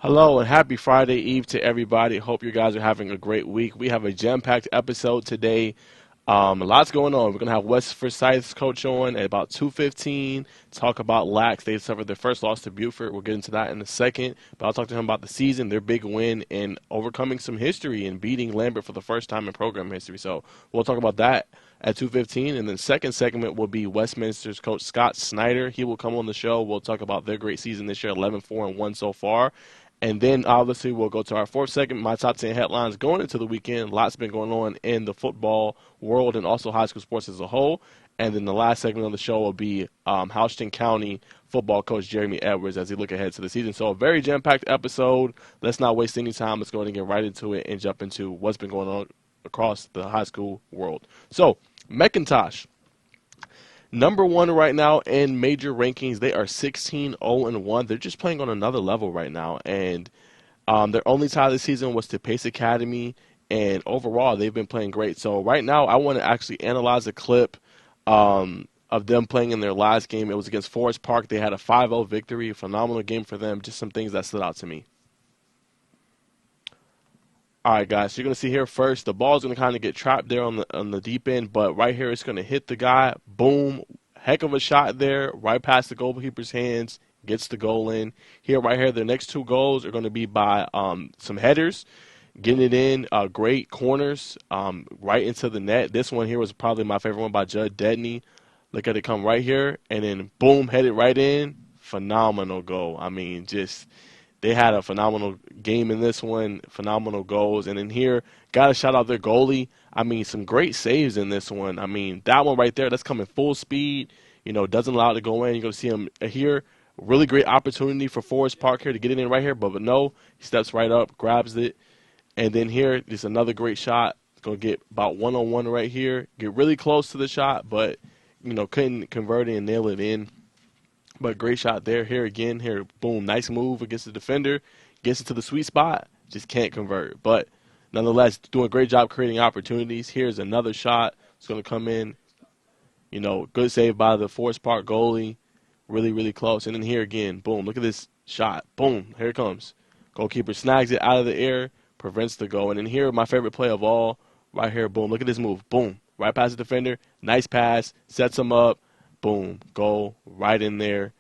Hello and happy Friday Eve to everybody. Hope you guys are having a great week. We have a jam-packed episode today. A lot's going on. We're going to have West Forsyth's coach on at about 2:15. Talk about Lax. They suffered their first loss to Buford. We'll get into that in a second. But I'll talk to him about the season, their big win, and overcoming some history and beating Lambert for the first time in program history. So we'll talk about that at 2:15. And then second segment will be Westminster's coach Scott Snyder. He will come on the show. We'll talk about their great season this year, 11-4-1 so far. And then, obviously, we'll go to our fourth segment, my top 10 headlines going into the weekend. Lots been going on in the football world and also high school sports as a whole. And then the last segment of the show will be Houston County football coach Jeremy Edwards as he look ahead to the season. So a very jam-packed episode. Let's not waste any time. Let's go ahead and get right into it and jump into what's been going on across the high school world. So, McIntosh. Number one right now in major rankings. They are 16-0-1. They're just playing on another level right now. And their only tie this season was to Pace Academy. And overall, they've been playing great. So right now, I want to actually analyze a clip of them playing in their last game. It was against Forest Park. They had a 5-0 victory. A phenomenal game for them. Just some things that stood out to me. All right, guys, so you're going to see here first, the ball's going to kind of get trapped there on the deep end, but right here it's going to hit the guy. Boom. Heck of a shot there, right past the goalkeeper's hands, gets the goal in. Here, right here, the next two goals are going to be by some headers, getting it in, great corners right into the net. This one here was probably my favorite one by Judd Dedney. Look at it come right here, and then boom, headed right in. Phenomenal goal. I mean, just... They had a phenomenal game in this one, phenomenal goals. And then here, got to shout out their goalie. I mean, some great saves in this one. I mean, that one right there, that's coming full speed. You know, doesn't allow it to go in. You're going to see him here. Really great opportunity for Forest Park here to get it in right here. But no, he steps right up, grabs it. And then here, there's another great shot. It's going to get about one-on-one right here. Get really close to the shot, but, you know, couldn't convert it and nail it in. But great shot there. Here again. Here, boom. Nice move against the defender. Gets into the sweet spot. Just can't convert. But nonetheless, doing a great job creating opportunities. Here's another shot. It's going to come in. You know, good save by the Forest Park goalie. Really, really close. And then here again. Boom. Look at this shot. Boom. Here it comes. Goalkeeper snags it out of the air. Prevents the goal. And then here, my favorite play of all. Right here. Boom. Look at this move. Boom. Right past the defender. Nice pass. Sets him up. Boom, goal, right in there.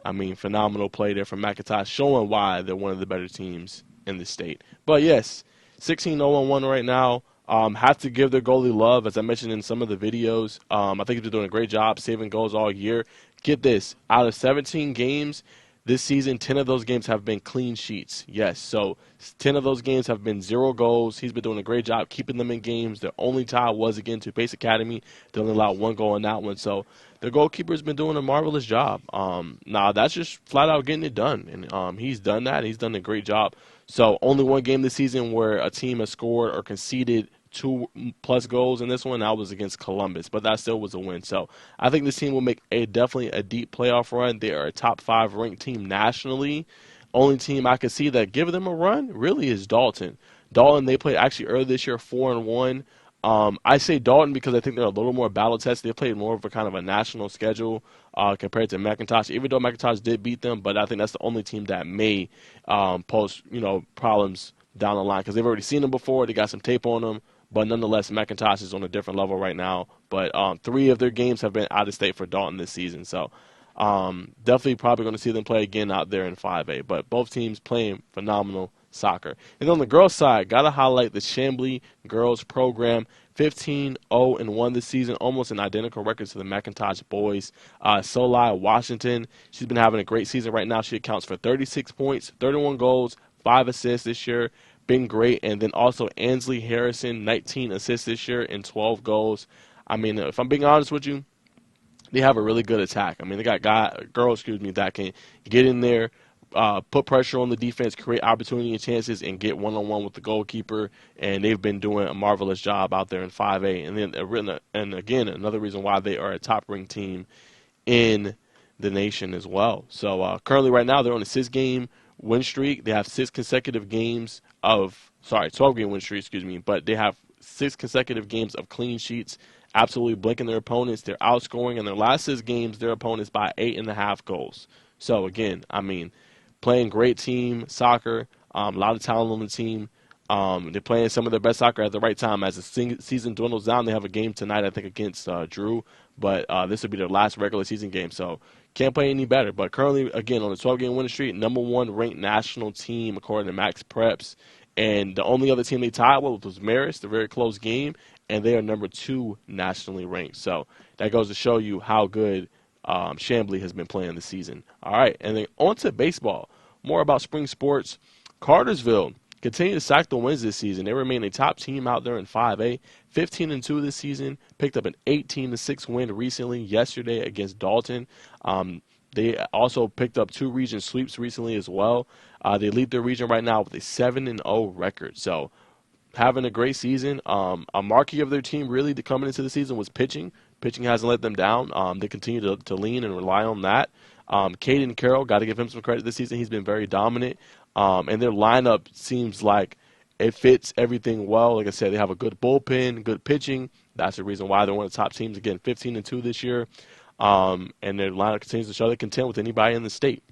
I mean, phenomenal play there from McIntosh, showing why they're one of the better teams in the state. But, yes, 16-0-1 right now. Have to give their goalie love, as I mentioned in some of the videos. I think they're doing a great job saving goals all year. Get this, out of 17 games this season, 10 of those games have been clean sheets. Yes, so 10 of those games have been 0 goals. He's been doing a great job keeping them in games. Their only tie was again to Pace Academy. They only allowed 1 goal in that one. So the goalkeeper's been doing a marvelous job. Now that's just flat out getting it done, and he's done that. He's done a great job. So only one game this season where a team has scored or conceded 2+ goals in this one. That was against Columbus, but that still was a win. So I think this team will make definitely a deep playoff run. They are a top 5 ranked team nationally. Only team I could see that give them a run really is Dalton. Dalton, they played actually earlier this year 4-1. I say Dalton because I think they're a little more battle tested. They played more of a kind of a national schedule compared to McIntosh, even though McIntosh did beat them. But I think that's the only team that may pose problems down the line because they've already seen them before. They got some tape on them. But nonetheless, McIntosh is on a different level right now. But 3 of their games have been out of state for Dalton this season. So definitely probably going to see them play again out there in 5A. But both teams playing phenomenal soccer. And on the girls' side, got to highlight the Chamblee girls program. 15-0-1 this season, almost an identical record to the McIntosh boys. Solai Washington, she's been having a great season right now. She accounts for 36 points, 31 goals, 5 assists this year. Been great. And then also Ansley Harrison, 19 assists this year and 12 goals. I mean, if I'm being honest with you, they have a really good attack. I mean, they got girls that can get in there, put pressure on the defense, create opportunity and chances, and get one-on-one with the goalkeeper. And they've been doing a marvelous job out there in 5A. And again, another reason why they are a top-ranked team in the nation as well. So currently right now they're on a 6-game win streak. They have 6 consecutive games 12-game win streak, but they have 6 consecutive games of clean sheets, absolutely blinking their opponents. They're outscoring in their last 6 games their opponents by 8.5 goals. So again, I mean, playing great team soccer, a lot of talent on the team. They're playing some of their best soccer at the right time. As the season dwindles down, they have a game tonight, I think, against Drew. But this will be their last regular season game, so can't play any better. But currently, again, on the 12-game winning streak, #1 ranked national team according to Max Preps. And the only other team they tied with was Marist, a very close game, and they are #2 nationally ranked. So that goes to show you how good Chamblee has been playing this season. All right, and then on to baseball. More about spring sports. Cartersville continue to sack the wins this season. They remain a top team out there in 5A, 15-2 this season. Picked up an 18-6 win recently, yesterday against Dalton. They also picked up 2 region sweeps recently as well. They lead their region right now with a 7-0 record. So having a great season. A marquee of their team really coming into the season was pitching. Pitching hasn't let them down. They continue to lean and rely on that. Caden Carroll, got to give him some credit this season. He's been very dominant. And their lineup seems like it fits everything well. Like I said, they have a good bullpen, good pitching. That's the reason why they're one of the top teams. Again, 15-2 this year. And their lineup continues to show they're content with anybody in the state.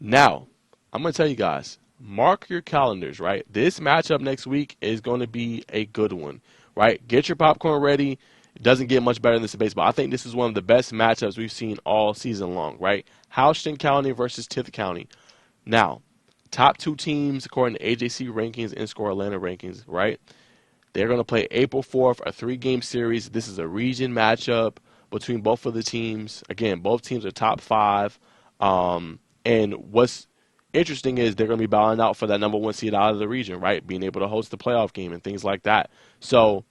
Now, I'm going to tell you guys, mark your calendars, right? This matchup next week is going to be a good one, right? Get your popcorn ready. It doesn't get much better than this in baseball. I think this is one of the best matchups we've seen all season long, right? Houston County versus Tift County. Now, top 2 teams according to AJC rankings and Score Atlanta rankings, right? They're going to play April 4th, a 3-game series. This is a region matchup between both of the teams. Again, both teams are top 5. And what's interesting is they're going to be battling out for that #1 seed out of the region, right? Being able to host the playoff game and things like that. So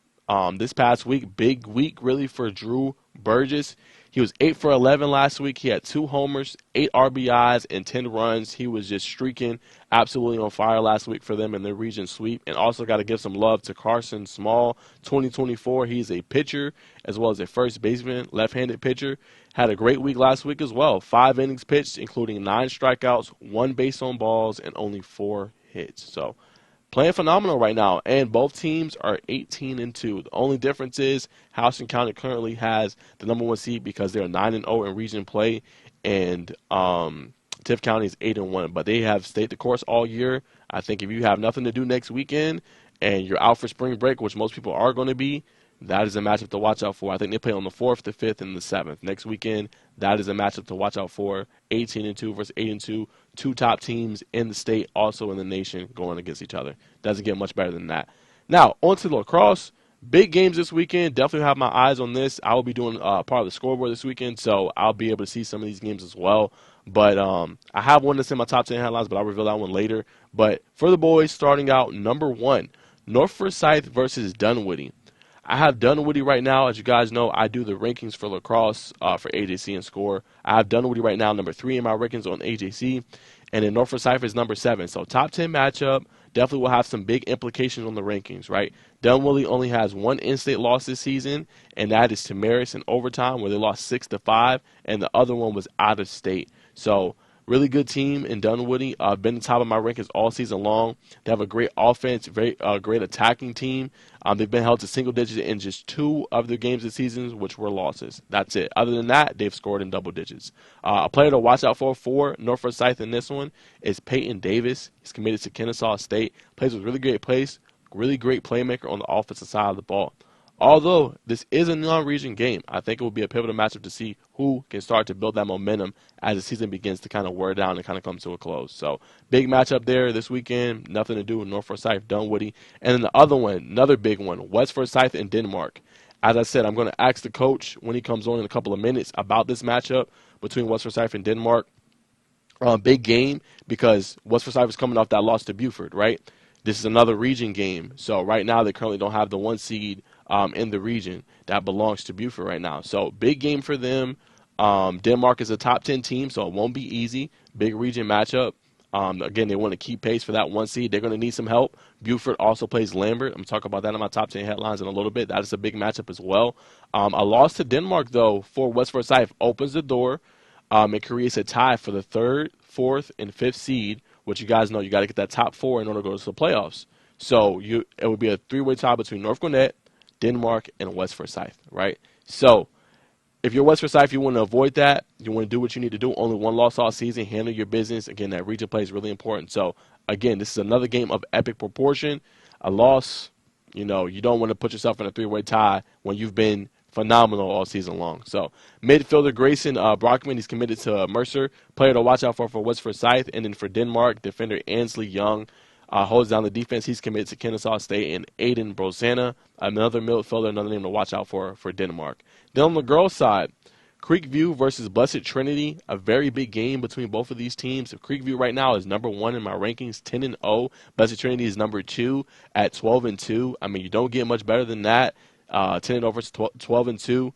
this past week, big week really for Drew Burgess. He was 8 for 11 last week. He had 2 homers, 8 RBIs, and 10 runs. He was just streaking, absolutely on fire last week for them in their region sweep. And also got to give some love to Carson Small, 2024. He's a pitcher as well as a first baseman, left-handed pitcher. Had a great week last week as well. 5 innings pitched, including 9 strikeouts, 1 base on balls, and only 4 hits. So playing phenomenal right now, and both teams are 18-2. The only difference is Houston County currently has the #1 seed because they're 9-0 in region play, and Tift County is 8-1. But they have stayed the course all year. I think if you have nothing to do next weekend and you're out for spring break, which most people are going to be, that is a matchup to watch out for. I think they play on the 4th, the 5th, and the 7th. Next weekend, that is a matchup to watch out for. 18-2 versus 8-2. 2 top teams in the state, also in the nation, going against each other. Doesn't get much better than that. Now, on to lacrosse. Big games this weekend. Definitely have my eyes on this. I will be doing part of the scoreboard this weekend, so I'll be able to see some of these games as well. But I have one that's in my top 10 headlines, but I'll reveal that one later. But for the boys, starting out, #1, North Forsyth versus Dunwoody. I have Dunwoody right now. As you guys know, I do the rankings for lacrosse for AJC and Score. I have Dunwoody right now, #3 in my rankings on AJC. And then North Forsyth is #7. So top 10 matchup. Definitely will have some big implications on the rankings, right? Dunwoody only has 1 in-state loss this season, and that is to Marist in overtime, where they lost 6-5, and the other one was out of state. So really good team in Dunwoody. Been the top of my rankings all season long. They have a great offense, very great attacking team. They've been held to single digits in just 2 of their games this season, which were losses. That's it. Other than that, they've scored in double digits. A player to watch out for North Forsyth in this one is Peyton Davis. He's committed to Kennesaw State. Plays with really great pace, really great playmaker on the offensive side of the ball. Although this is a non-region game, I think it will be a pivotal matchup to see who can start to build that momentum as the season begins to kind of wear down and kind of come to a close. So big matchup there this weekend. Nothing to do with North Forsyth, Dunwoody. And then the other one, another big one, West Forsyth and Denmark. As I said, I'm going to ask the coach when he comes on in a couple of minutes about this matchup between West Forsyth and Denmark. Big game because West Forsyth is coming off that loss to Buford, right? This is another region game. So right now they currently don't have the 1 seed in the region that belongs to Buford right now. So big game for them. Denmark is a top 10 team, so it won't be easy. Big region matchup. Again, they want to keep pace for that 1 seed. They're going to need some help. Buford also plays Lambert. I'm going to talk about that in my top 10 headlines in a little bit. That is a big matchup as well. A loss to Denmark, though, for West Forsyth opens the door. It creates a tie for the 3rd, 4th, and 5th seed, which you guys know you got to get that top 4 in order to go to the playoffs. So it would be a 3-way tie between North Gwinnett, Denmark, and West Forsyth, right? So if you're West Forsyth, you want to avoid that. You want to do what you need to do. Only one loss all season. Handle your business. Again, that region play is really important. So, again, this is another game of epic proportion. A loss, you don't want to put yourself in a three-way tie when you've been phenomenal all season long. So, midfielder Grayson Brockman, he's committed to Mercer. Player to watch out for West Forsyth. And then for Denmark, defender Ansley Young holds down the defense. He's committed to Kennesaw State. And Aiden Brosana, another midfielder, another name to watch out for Denmark. Then on the girls' side, Creekview versus Blessed Trinity, a very big game between both of these teams. Creekview right now is number 1 in my rankings, 10-0. Blessed Trinity is number 2 at 12-2. I mean, you don't get much better than that. 10-0 versus 12-2.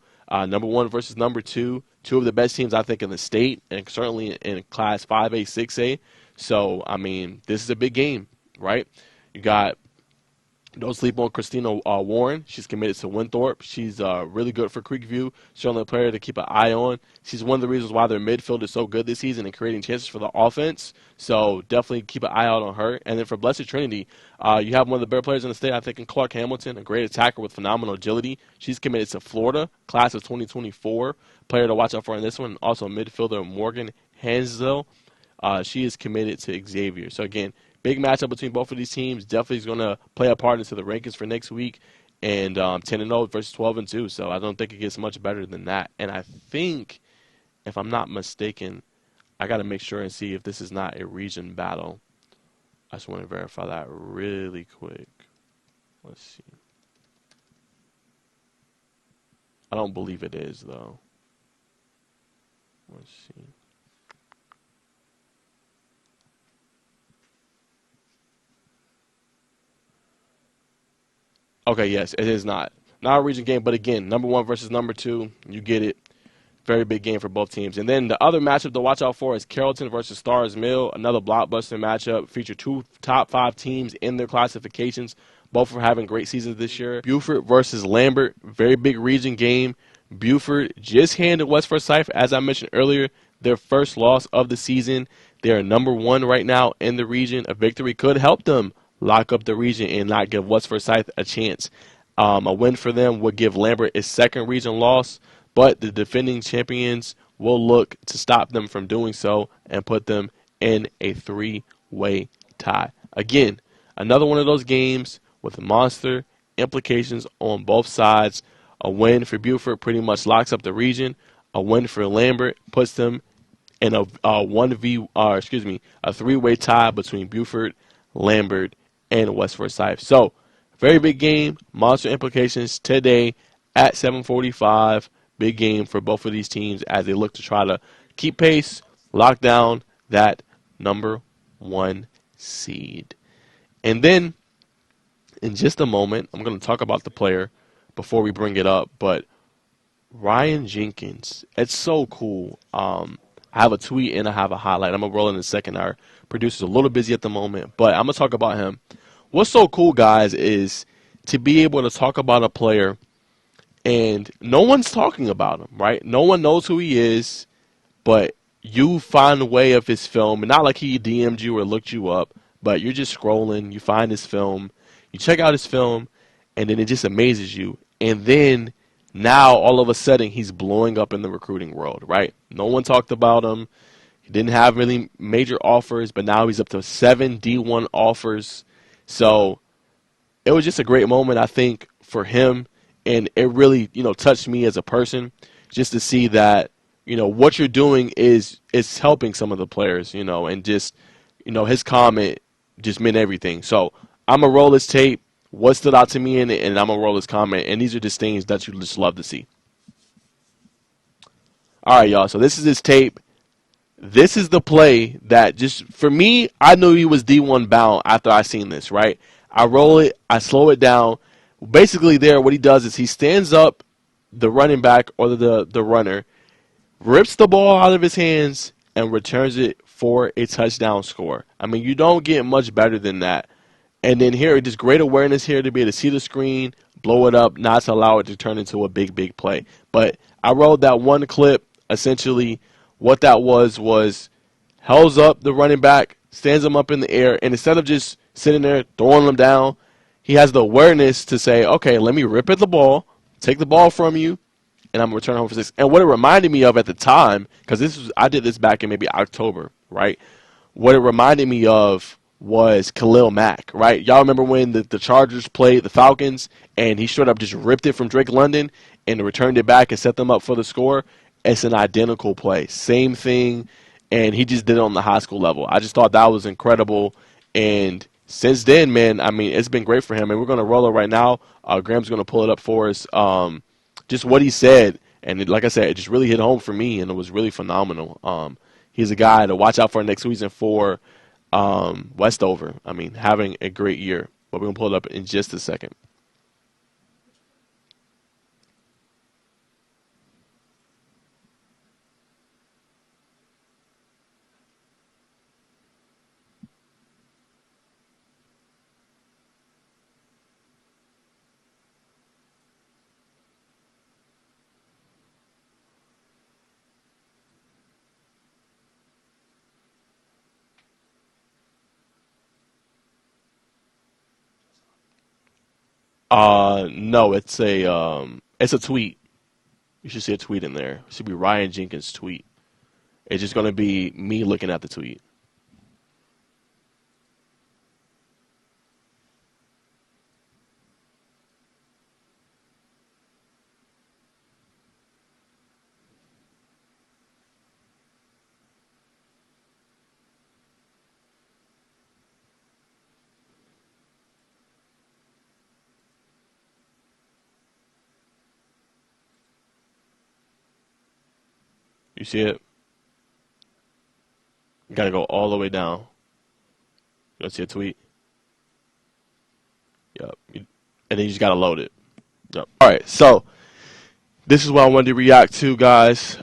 Number 1 versus number 2. Two of the best teams, I think, in the state, and certainly in Class 5A, 6A. So, I mean, this is a big game, right? You got... Don't sleep on Christina Warren. She's committed to Winthrop. She's really good for Creekview. Certainly a player to keep an eye on. She's one of the reasons why their midfield is so good this season and creating chances for the offense. So definitely keep an eye out on her. And then for Blessed Trinity, you have one of the better players in the state, I think, in Clark Hamilton, a great attacker with phenomenal agility. She's committed to Florida, class of 2024. Player to watch out for in this one. Also midfielder Morgan Hansel. She is committed to Xavier. So again, big matchup between both of these teams. Definitely is going to play a part into the rankings for next week. And 10-0 versus 12-2. So I don't think it gets much better than that. And I think, if I'm not mistaken, I got to make sure and see if this is not a region battle. I just want to verify that really quick. Let's see. I don't believe it is, though. Let's see. Okay, yes, it is not. Not a region game, but again, number 1 versus number 2. You get it. Very big game for both teams. And then the other matchup to watch out for is Carrollton versus Stars Mill. Another blockbuster matchup. Feature 2 top 5 teams in their classifications. Both are having great seasons this year. Beaufort versus Lambert. Very big region game. Beaufort just handed West Forsyth, as I mentioned earlier, their first loss of the season. They are number 1 right now in the region. A victory could help them lock up the region and not give West Forsyth a chance. A win for them would give Lambert its second region loss, but the defending champions will look to stop them from doing so and put them in a 3-way tie. Again, another one of those games with monster implications on both sides. A win for Beaufort pretty much locks up the region. A win for Lambert puts them in a 3-way tie between Beaufort, Lambert, and West Forsyth. So, very big game, monster implications today at 7:45. Big game for both of these teams as they look to try to keep pace, lock down that number 1 seed. And then, in just a moment, I'm going to talk about the player before we bring it up, but Ryan Jenkins, it's so cool. I have a tweet and I have a highlight. I'm going to roll in a second. Our producer's a little busy at the moment, but I'm going to talk about him. What's so cool, guys, is to be able to talk about a player and no one's talking about him, right? No one knows who he is, but you find a way of his film, and not like he DM'd you or looked you up, but you're just scrolling, you find his film, you check out his film, and then it just amazes you. And then now, all of a sudden, he's blowing up in the recruiting world, right? No one talked about him. He didn't have really major offers, but now he's up to 7 D1 offers. So it was just a great moment, I think, for him. And it really, touched me as a person just to see that, what you're doing is helping some of the players, and just, his comment just meant everything. So I'm going to roll this tape. What stood out to me in it, and I'm going to roll his comment. And these are just things that you just love to see. All right, y'all. So this is his tape. This is the play that just, for me, I knew he was D1 bound after I seen this, right? I roll it. I slow it down. Basically there, what he does is he stands up, the running back or the runner, rips the ball out of his hands, and returns it for a touchdown score. I mean, you don't get much better than that. And then here, just great awareness here to be able to see the screen, blow it up, not to allow it to turn into a big, big play. But I rolled that one clip. Essentially, what that was holds up the running back, stands him up in the air, and instead of just sitting there throwing him down, he has the awareness to say, okay, let me rip at the ball, take the ball from you, and I'm returning home for 6. And what it reminded me of at the time, because I did this back in maybe October, right? What it reminded me of was Khalil Mack, right? Y'all remember when the Chargers played the Falcons and he straight up just ripped it from Drake London and returned it back and set them up for the score? It's an identical play. Same thing, and he just did it on the high school level. I just thought that was incredible. And since then, man, I mean, it's been great for him. And we're going to roll it right now. Graham's going to pull it up for us. Just what he said. And like I said, it just really hit home for me, and it was really phenomenal. He's a guy to watch out for next season for Westover. I mean, having a great year. But we're going to pull it up in just a second. No, it's a tweet. You should see a tweet in there. It should be Ryan Jenkins' tweet. It's just going to be me looking at the tweet. You see it? You got to go all the way down. You don't see a tweet? Yep. And then you just got to load it. Yep. All right, so this is what I wanted to react to, guys.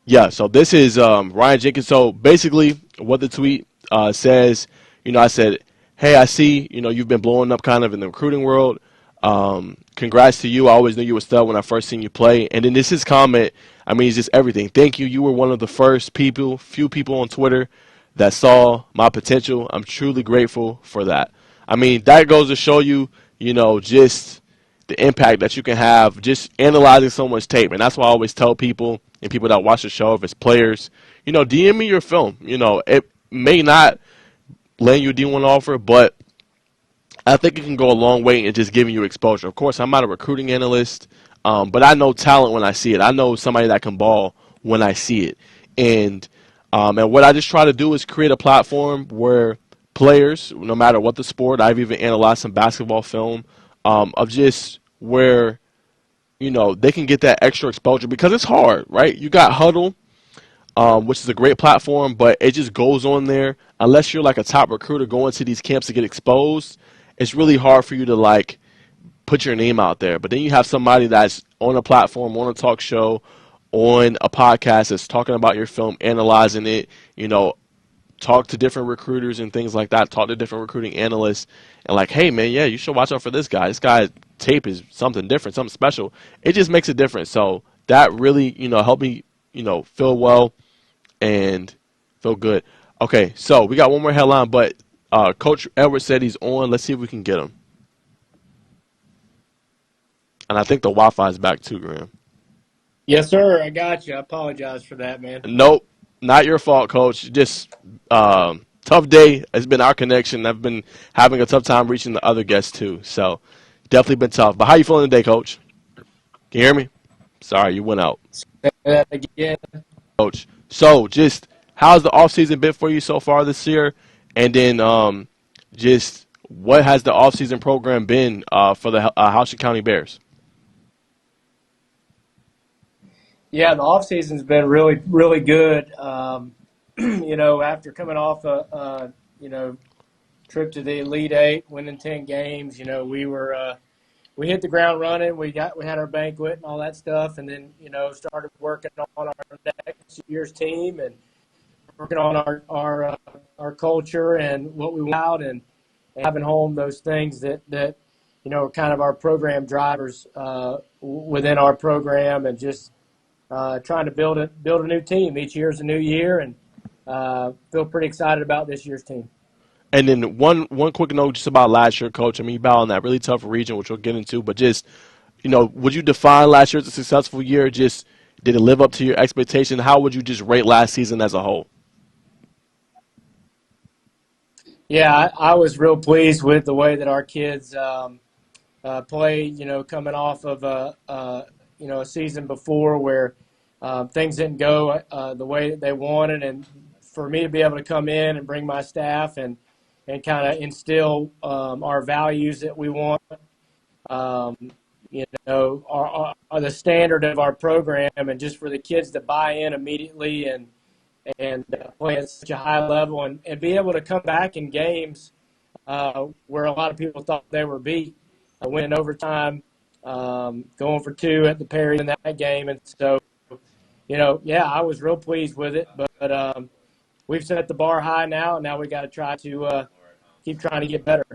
Yeah, so this is Ryan Jenkins. So basically, what the tweet says, I said, hey, I see, you've been blowing up kind of in the recruiting world. Congrats to you. I always knew you were a stud when I first seen you play. And then this is comment. I mean, it's just everything. Thank you. You were one of the few people on Twitter that saw my potential. I'm truly grateful for that. I mean, that goes to show you, just the impact that you can have just analyzing someone's tape. And that's why I always tell people and people that watch the show, if it's players, DM me your film. It may not land you a D1 offer, but I think it can go a long way in just giving you exposure. Of course, I'm not a recruiting analyst, but I know talent when I see it. I know somebody that can ball when I see it. And what I just try to do is create a platform where players, no matter what the sport, I've even analyzed some basketball film, of just where, they can get that extra exposure because it's hard, right? You got Huddle, which is a great platform, but it just goes on there. Unless you're like a top recruiter going to these camps to get exposed, it's really hard for you to like put your name out there. But then you have somebody that's on a platform, on a talk show, on a podcast that's talking about your film, analyzing it, talk to different recruiters and things like that, talk to different recruiting analysts, and like, hey, man, yeah, you should watch out for this guy. This guy's tape is something different, something special. It just makes a difference. So that really, helped me, feel well and feel good. Okay, so we got one more headline, but Coach Edwards said he's on. Let's see if we can get him. And I think the Wi-Fi is back too, Graham. Yes, sir. I got you. I apologize for that, man. Nope, not your fault, Coach. Just tough day. It's been our connection. I've been having a tough time reaching the other guests too. So definitely been tough. But how you feeling today, Coach? Can you hear me? Sorry, you went out. Say that again. Coach. So just how's the offseason been for you so far this year? And then just what has the offseason program been for the Houston County Bears? Yeah, the off season's been really, really good. After coming off a trip to the Elite Eight, winning 10 games, we hit the ground running. We had our banquet and all that stuff, and then started working on our next year's team and working on our culture and what we want out and having home those things that are kind of our program drivers within our program, and just trying to build a new team. Each year is a new year, and feel pretty excited about this year's team. And then one quick note just about last year, Coach. I mean, you battled in that really tough region, which we'll get into, but just would you define last year as a successful year? Just did it live up to your expectation? How would you just rate last season as a whole? Yeah, I was real pleased with the way that our kids played. Coming off of a season before where things didn't go the way that they wanted, and for me to be able to come in and bring my staff and kind of instill our values that we want, um, are the standard of our program, and just for the kids to buy in immediately and play at such a high level and be able to come back in games where a lot of people thought they were beat, winning overtime, going for two at the Perry in that game. And so, yeah, I was real pleased with it. But we've set the bar high now, and now we got to try to keep trying to get better.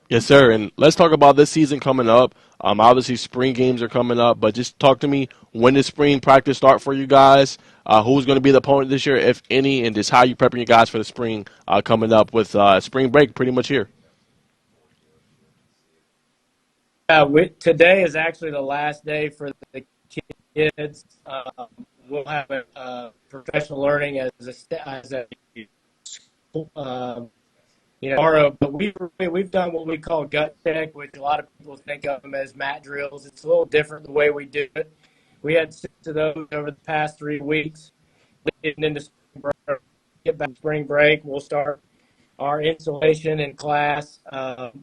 Yes, sir. And let's talk about this season coming up. Obviously, spring games are coming up, but just talk to me. When does spring practice start for you guys? Who's going to be the opponent this year, if any, and just how you prepping you guys for the spring coming up with spring break pretty much here? Today is actually the last day for the kids. We'll have professional learning as a tomorrow. But we've done what we call gut check, which a lot of people think of them as mat drills. It's a little different the way we do it. We had 6 of those over the past 3 weeks. Getting into spring break, get back to spring break, we'll start our installation in class.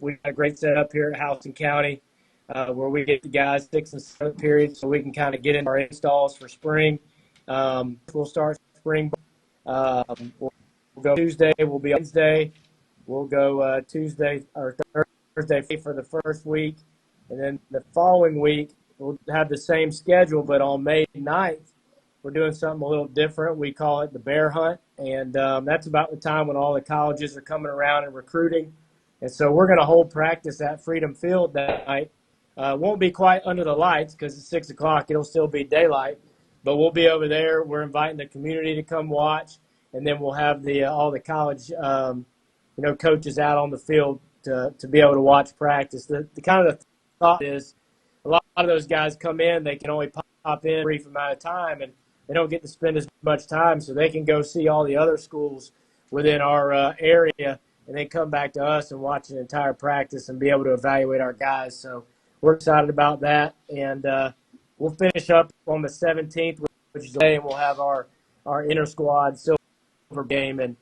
We've got a great setup here at Houston County where we get the guys 6th and 7th period so we can kind of get in our installs for spring. We'll start spring. We'll go Tuesday. We'll be on Wednesday. We'll go Tuesday or Thursday for the first week. And then the following week, we'll have the same schedule, but on May 9th, we're doing something a little different. We call it the Bear Hunt, and that's about the time when all the colleges are coming around and recruiting. And so we're going to hold practice at Freedom Field that night. Won't be quite under the lights because it's 6 o'clock. It'll still be daylight, but we'll be over there. We're inviting the community to come watch, and then we'll have all the college coaches out on the field to be able to watch practice. The kind of the thought is a lot of those guys come in, they can only pop in a brief amount of time, and they don't get to spend as much time, so they can go see all the other schools within our area and then come back to us and watch an entire practice and be able to evaluate our guys. So we're excited about that, and we'll finish up on the 17th, which is today, and we'll have our inter-squad silver game, and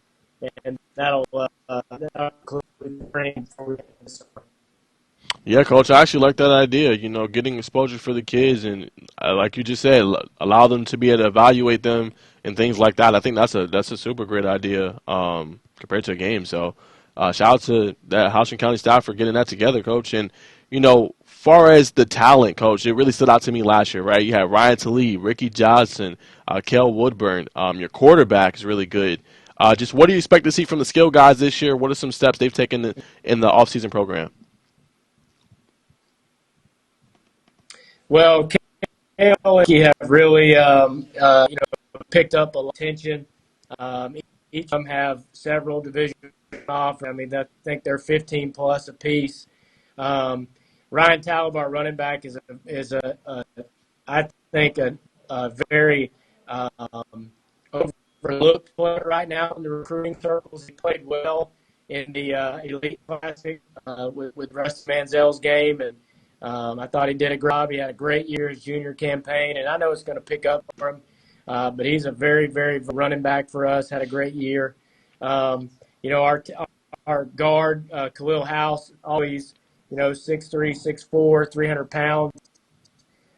that'll include training before we get to summer. Yeah, Coach, I actually like that idea. Getting exposure for the kids and, like you just said, allow them to be able to evaluate them and things like that. I think that's a super great idea compared to a game. So, shout out to that Houston County staff for getting that together, Coach. And far as the talent, Coach, it really stood out to me last year, right? You had Ryan Talib, Ricky Johnson, Kel Woodburn. Your quarterback is really good. Just what do you expect to see from the skill guys this year? What are some steps they've taken in the offseason program? Well, Kale and Ricky have really, picked up a lot of attention. Each of them have several division offers. I mean, I think they're 15 plus apiece. Ryan Talib, our running back, is I think a very overlooked player right now in the recruiting circles. He played well in the Elite Classic with Rusty Manziel's game, and I thought he did a great job. He had a great year his junior campaign, and I know it's going to pick up for him. But he's a very, very running back for us. Had a great year. Our guard Khalil House, always 6'3", 6'4", 300 pounds.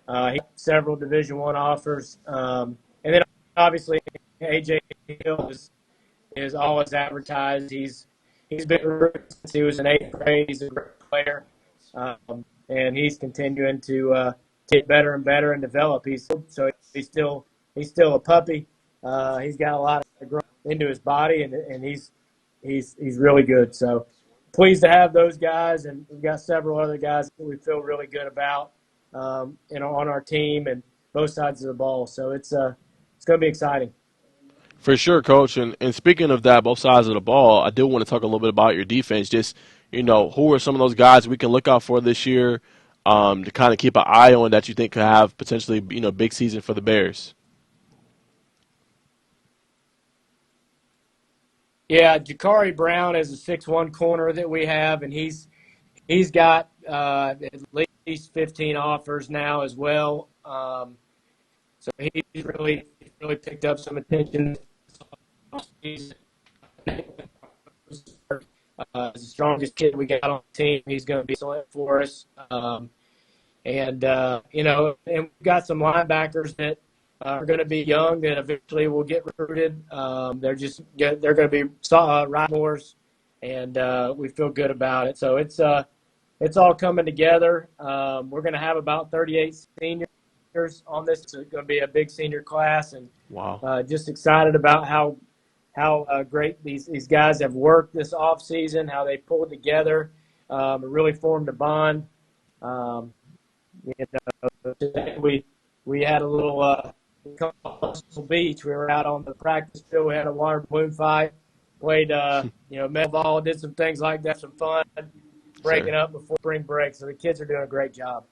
He had several Division I offers, and then obviously AJ Hill is always advertised. He's been recruited since he was in 8th grade. He's a great player. And he's continuing to get better and better and develop. He's still a puppy. He's got a lot of growth into his body, and he's really good. So pleased to have those guys, and we've got several other guys that we feel really good about, on our team and both sides of the ball. So it's going to be exciting. For sure, Coach. And speaking of that, both sides of the ball, I do want to talk a little bit about your defense. Just, who are some of those guys we can look out for this year? to kind of keep an eye on that you think could have potentially big season for the Bears? Yeah, Jakari Brown is a 6'1" corner that we have, and he's got at least 15 offers now as well. So he's really picked up some attention. He's the strongest kid we got on the team. He's going to be excellent for us. And we've got some linebackers that are going to be young that eventually will get recruited. They're going to be Rottmores, and we feel good about it. So it's all coming together. We're going to have about 38 seniors on this. It's going to be a big senior class, and Wow. just excited about how great these guys have worked this off season, how they pulled together, really formed a bond. Today we had a little beach. We were out on the practice field. We had a water balloon fight, played metal ball, did some things like that, some fun, breaking Sure. up before spring break. So the kids are doing a great job.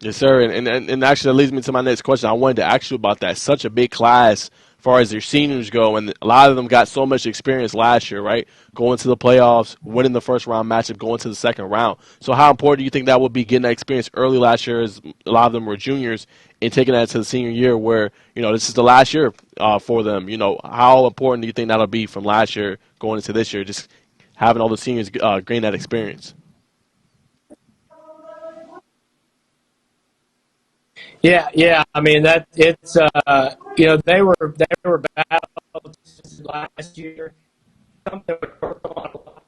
Yes, sir. And actually, that leads me to my next question. I wanted to ask you about that. Such a big class as far as your seniors go, and a lot of them got so much experience last year, right? Going to the playoffs, winning the first round matchup, going to the second round. So, how important do you think that would be getting that experience early last year, as a lot of them were juniors, and taking that to the senior year, where this is the last year for them? How important do you think that'll be from last year going into this year, just having all the seniors gain that experience? Yeah. I mean that it's they were battled last year. Something we worked on a lot.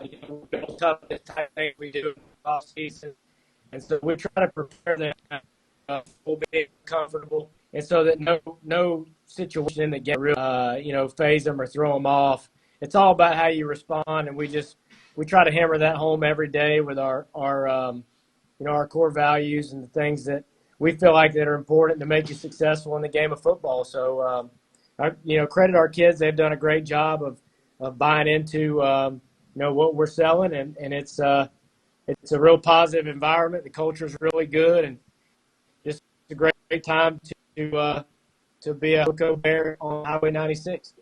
We built up this type of thing we do in the off season, and so we try to prepare them will be comfortable, and so that no situation in the game really phase them or throw them off. It's all about how you respond, and we try to hammer that home every day with our core values and the things that we feel like that are important to make you successful in the game of football. So, credit our kids; they've done a great job of buying into what we're selling, and it's a real positive environment. The culture is really good, and just a great time to be a Loco Bear on Highway 96.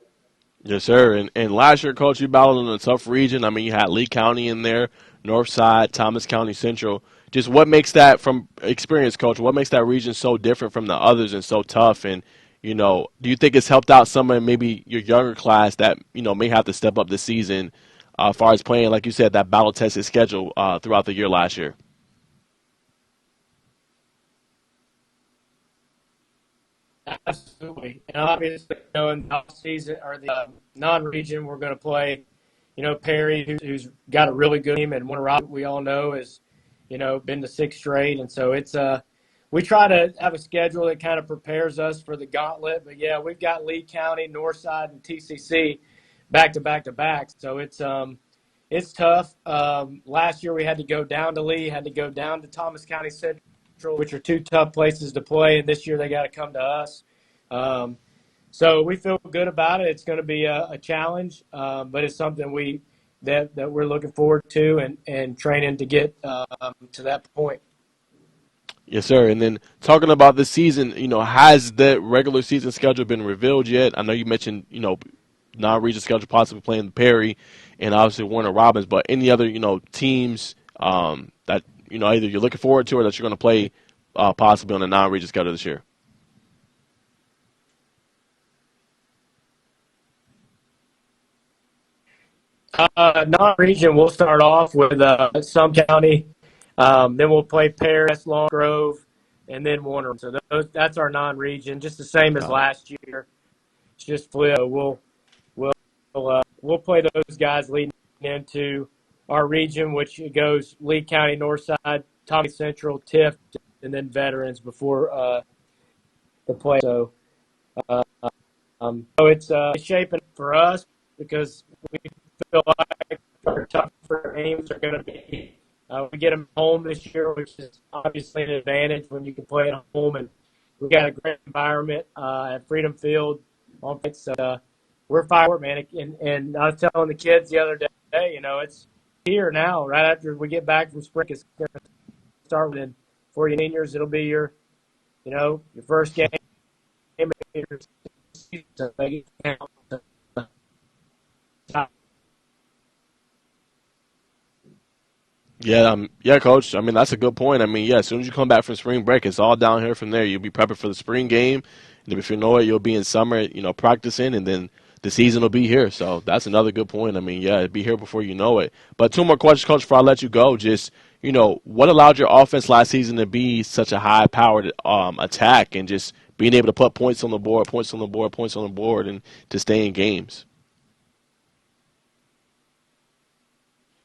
Yes, sir. And last year, Coach, you battled in a tough region. I mean, you had Lee County in there, North Side, Thomas County Central. Just what makes that, from experience, Coach, what makes that region so different from the others and so tough? And, do you think it's helped out some of maybe your younger class that, may have to step up this season as far as playing, like you said, that battle-tested schedule throughout the year last year? Absolutely. And obviously, in the off season or the non-region, we're going to play, Perry, who's got a really good team, and Warner Robert, we all know, has, been to sixth straight. And so we try to have a schedule that kind of prepares us for the gauntlet. But yeah, we've got Lee County, Northside, and TCC back to back to back. So it's tough. Last year we had to go down to Lee, had to go down to Thomas County Central, which are two tough places to play, and this year they got to come to us. So we feel good about it. It's going to be a challenge, but it's something that we're looking forward to and training to get to that point. Yes, sir. And then talking about this season, has the regular season schedule been revealed yet? I know you mentioned, non-region schedule possibly playing the Perry and obviously Warner Robins, but any other, teams that, either you're looking forward to or that you're going to play possibly on a non-region schedule this year? Non-region, we'll start off with some county, then we'll play Paris, Long Grove, and then Warner. So that's our non-region, just the same as Got it. last year. It's just flip. We'll play those guys leading into our region, which goes Lee County, Northside, Tommy Central, Tift, and then veterans before the play. So it's shaping for us because we feel like our tougher games are going to be. We get them home this year, which is obviously an advantage when you can play at home, and we got a great environment at Freedom Field. We're fired, man. And I was telling the kids the other day, it's here now. Right after we get back from spring, it's going to start with. For your seniors, it'll be your first game of your season. So make it count. Yeah, Coach. I mean, that's a good point. I mean, yeah, as soon as you come back from spring break, it's all down here from there. You'll be prepping for the spring game, and if you know it, you'll be in summer, practicing, and then the season will be here. So that's another good point. I mean, yeah, it'll be here before you know it. But two more questions, Coach, before I let you go. Just, what allowed your offense last season to be such a high-powered attack and just being able to put points on the board, points on the board, points on the board, and to stay in games?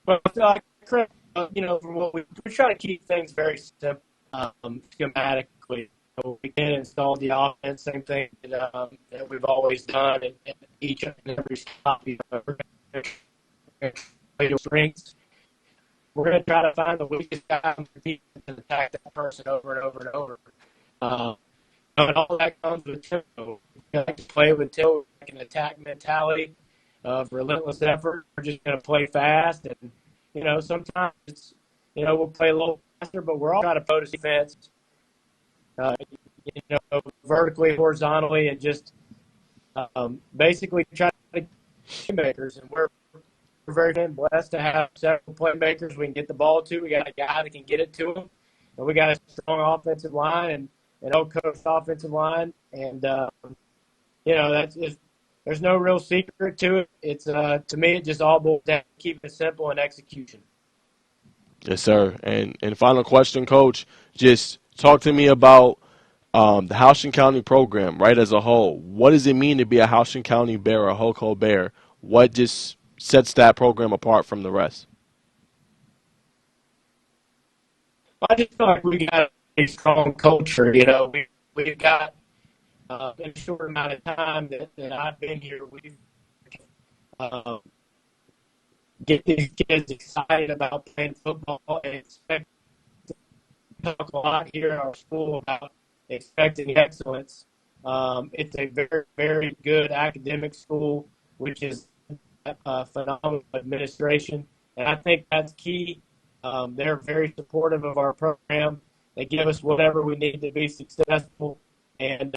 Well, from what we're trying to keep things very simple, schematically. So we can install the offense, same thing that we've always done in each and every stop. Strengths. We're going to try to find the weakest guy on the defense and attack that person over and over and over. And all that comes with tempo. We like to play with tempo, like an attack mentality of relentless effort. We're just going to play fast, and sometimes it's we'll play a little faster, but we're all trying to put defense, vertically, horizontally, and just basically try to get playmakers. And we're very blessed to have several playmakers we can get the ball to. We got a guy that can get it to him, and we got a strong offensive line and an old-coached offensive line. And that's just, there's no real secret to it. It's to me, it just all boils down to keeping it simple and execution. Yes, sir. And final question, Coach. Just talk to me about the Houston County program, right, as a whole. What does it mean to be a Houston County Bear or a Hoco Bear? What just sets that program apart from the rest? I just feel like we got a strong culture. We've got in a short amount of time that I've been here, we've get these kids excited about playing football and expect to talk a lot here in our school about expecting excellence. It's a very, very good academic school, which is phenomenal administration, and I think that's key. They're very supportive of our program. They give us whatever we need to be successful. And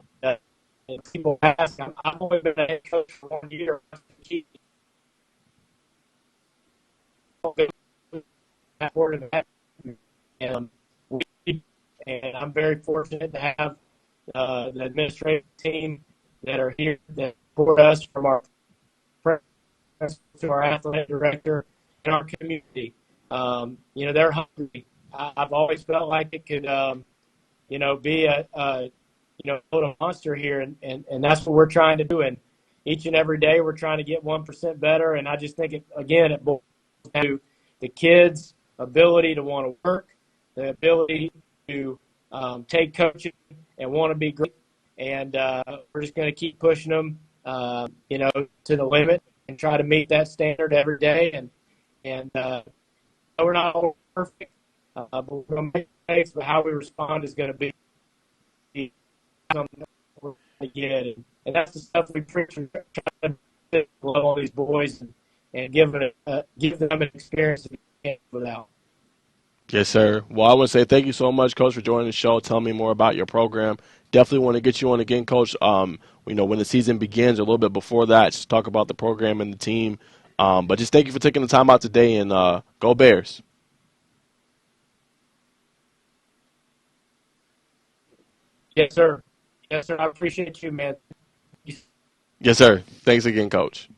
people ask, I've only been a head coach for 1 year. And I'm very fortunate to have the administrative team that are here that support us, from our president to our athletic director and our community. They're hungry. I've always felt like it could, be a little monster here, and that's what we're trying to do. And each and every day, we're trying to get 1% better. And I just think it boils down to the kids' ability to want to work, the ability to take coaching and want to be great. And we're just going to keep pushing them, to the limit and try to meet that standard every day. And we're not all perfect, but we're going to make mistakes, but how we respond is going to be something that we're going to get. And that's the stuff we preach. We try to love all these boys and give them an experience that you can't without. Yes, sir. Well, I want to say thank you so much, Coach, for joining the show. Tell me more about your program. Definitely want to get you on again, Coach. When the season begins, or a little bit before that, just talk about the program and the team. But just thank you for taking the time out today, and go Bears. Yes, sir. Yes, sir. I appreciate you, man. Yes, sir. Thanks again, Coach.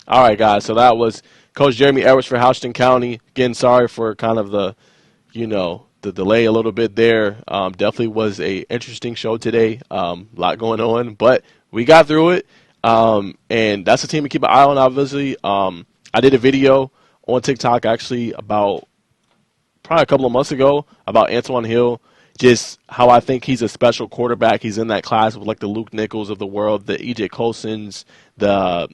All right, guys. So that was Coach Jeremy Edwards for Houston County. Again, sorry for kind of the delay a little bit there. Definitely was a interesting show today. A lot going on, but we got through it. And that's a team to keep an eye on, obviously. I did a video on TikTok actually about probably a couple of months ago about Antoine Hill, just how I think he's a special quarterback. He's in that class with like the Luke Nichols of the world, the E.J. Colsons, the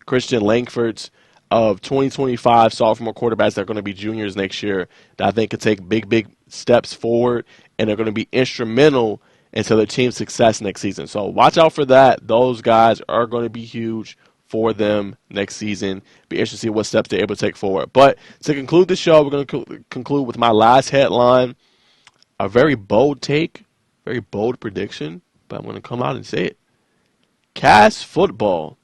Christian Langfords of 2025 sophomore quarterbacks that are going to be juniors next year that I think could take big steps forward and are going to be instrumental into their team's success next season. So watch out for that. Those guys are going to be huge for them next season. Be interested to see what steps they're able to take forward. But to conclude the show, we're going to conclude with my last headline. a very bold take, very bold prediction, but I'm going to come out and say it. Cass football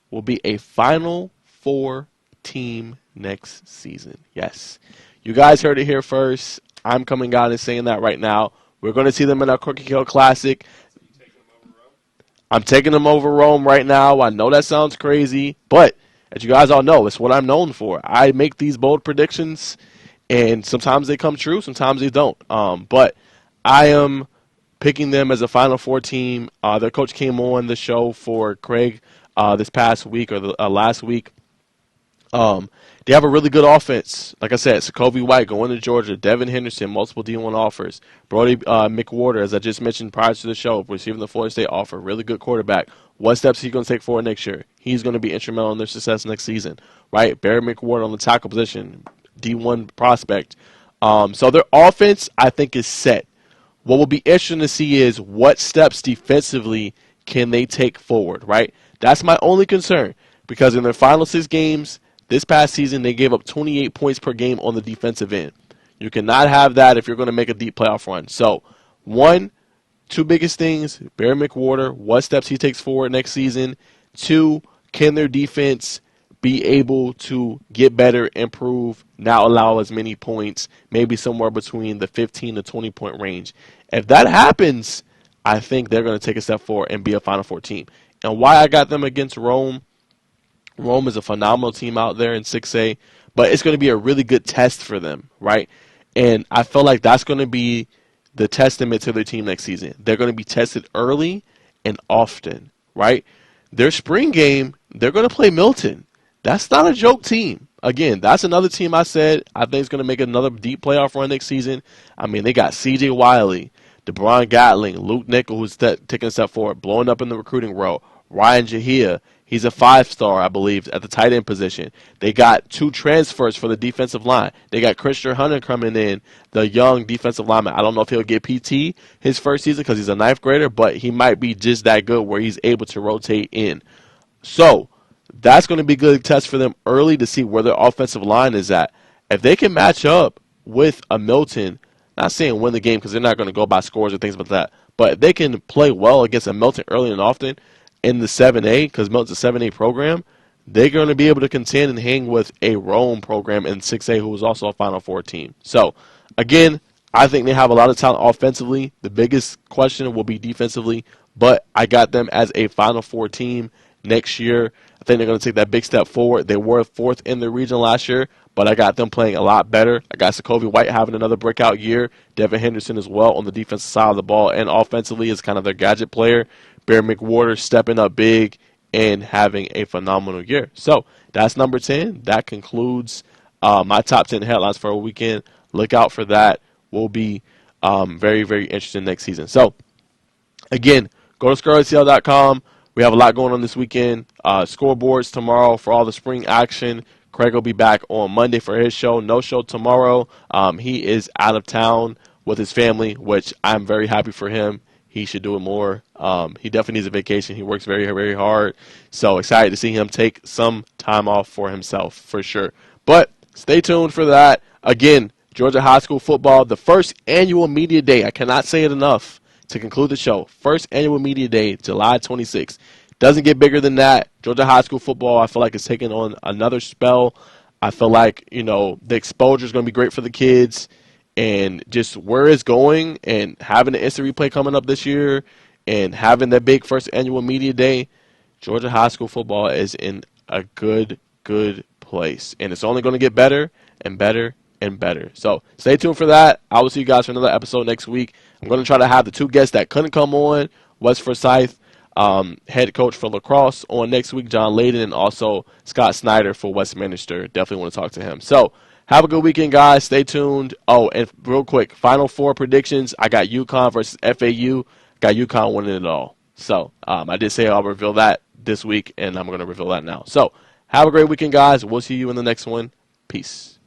will be a Final Four team next season. Yes. You guys heard it here first. I'm coming out and saying that right now. We're going to see them in our Cookie Kill Classic. I'm taking them over Rome right now. I know that sounds crazy, but as you guys all know, it's what I'm known for. I make these bold predictions, and sometimes they come true, sometimes they don't. But I am picking them as a Final Four team. Their coach came on the show for Craig this past week or last week. They have a really good offense. Like I said, Sokovie White going to Georgia, Devin Henderson, multiple D1 offers. Brody McWhorter, as I just mentioned prior to the show, receiving the Florida State offer. Really good quarterback. What steps is he going to take forward next year? He's going to be instrumental in their success next season, right? Barry McWhorter on the tackle position, D1 prospect. So their offense, I think, is set. What will be interesting to see is what steps defensively can they take forward, right? That's my only concern because in their final 6 games, this past season, they gave up 28 points per game on the defensive end. You cannot have that if you're going to make a deep playoff run. So, 2 biggest things, Barry McWhorter, what steps he takes forward next season. 2, can their defense be able to get better, improve, not allow as many points, maybe somewhere between the 15 to 20-point range. If that happens, I think they're going to take a step forward and be a Final Four team. And why I got them against Rome is a phenomenal team out there in 6A, but it's going to be a really good test for them, right? And I feel like that's going to be the testament to their team next season. They're going to be tested early and often, right? Their spring game, they're going to play Milton. That's not a joke team. Again, that's another team I said I think is going to make another deep playoff run next season. I mean, they got C.J. Wiley, DeBron Gatling, Luke Nickel, who's taking a step forward, blowing up in the recruiting role, Ryan Jahia. He's a 5-star, I believe, at the tight end position. They got 2 transfers for the defensive line. They got Christian Hunter coming in, the young defensive lineman. I don't know if he'll get PT his first season because he's a 9th grader, but he might be just that good where he's able to rotate in. So that's going to be a good test for them early to see where their offensive line is at. If they can match up with a Milton, not saying win the game because they're not going to go by scores or things like that, but if they can play well against a Milton early and often, in the 7A, because Milton's a 7A program, they're going to be able to contend and hang with a Rome program in 6A who is also a Final Four team. So, again, I think they have a lot of talent offensively. The biggest question will be defensively, but I got them as a Final Four team next year. I think they're going to take that big step forward. They were 4th in the region last year, but I got them playing a lot better. I got Sokovie White having another breakout year. Devin Henderson as well on the defensive side of the ball, and offensively is kind of their gadget player. Barry McWhorter stepping up big and having a phenomenal year. So that's number 10. That concludes my top 10 headlines for a weekend. Look out for that. We'll be very, very interested next season. So, again, go to ScarletCL.com. We have a lot going on this weekend. Scoreboards tomorrow for all the spring action. Craig will be back on Monday for his show. No show tomorrow. He is out of town with his family, which I'm very happy for him. He should do it more. He definitely needs a vacation. He works very, very hard. So excited to see him take some time off for himself, for sure. But stay tuned for that. Again, Georgia High School football, the first annual media day. I cannot say it enough to conclude the show. First annual media day, July 26th. Doesn't get bigger than that. Georgia High School football, I feel like it's taking on another spell. I feel like, the exposure is going to be great for the kids. And just where it's going and having the instant replay coming up this year and having that big first annual media day, Georgia High School football is in a good place. And it's only going to get better and better and better. So stay tuned for that. I will see you guys for another episode next week. I'm going to try to have the 2 guests that couldn't come on, West Forsyth, head coach for Lacrosse, on next week, John Layden, and also Scott Snyder for Westminster. Definitely want to talk to him. So have a good weekend, guys. Stay tuned. Oh, and real quick, Final Four predictions. I got UConn versus FAU. Got UConn winning it all. So I did say I'll reveal that this week, and I'm going to reveal that now. So have a great weekend, guys. We'll see you in the next one. Peace.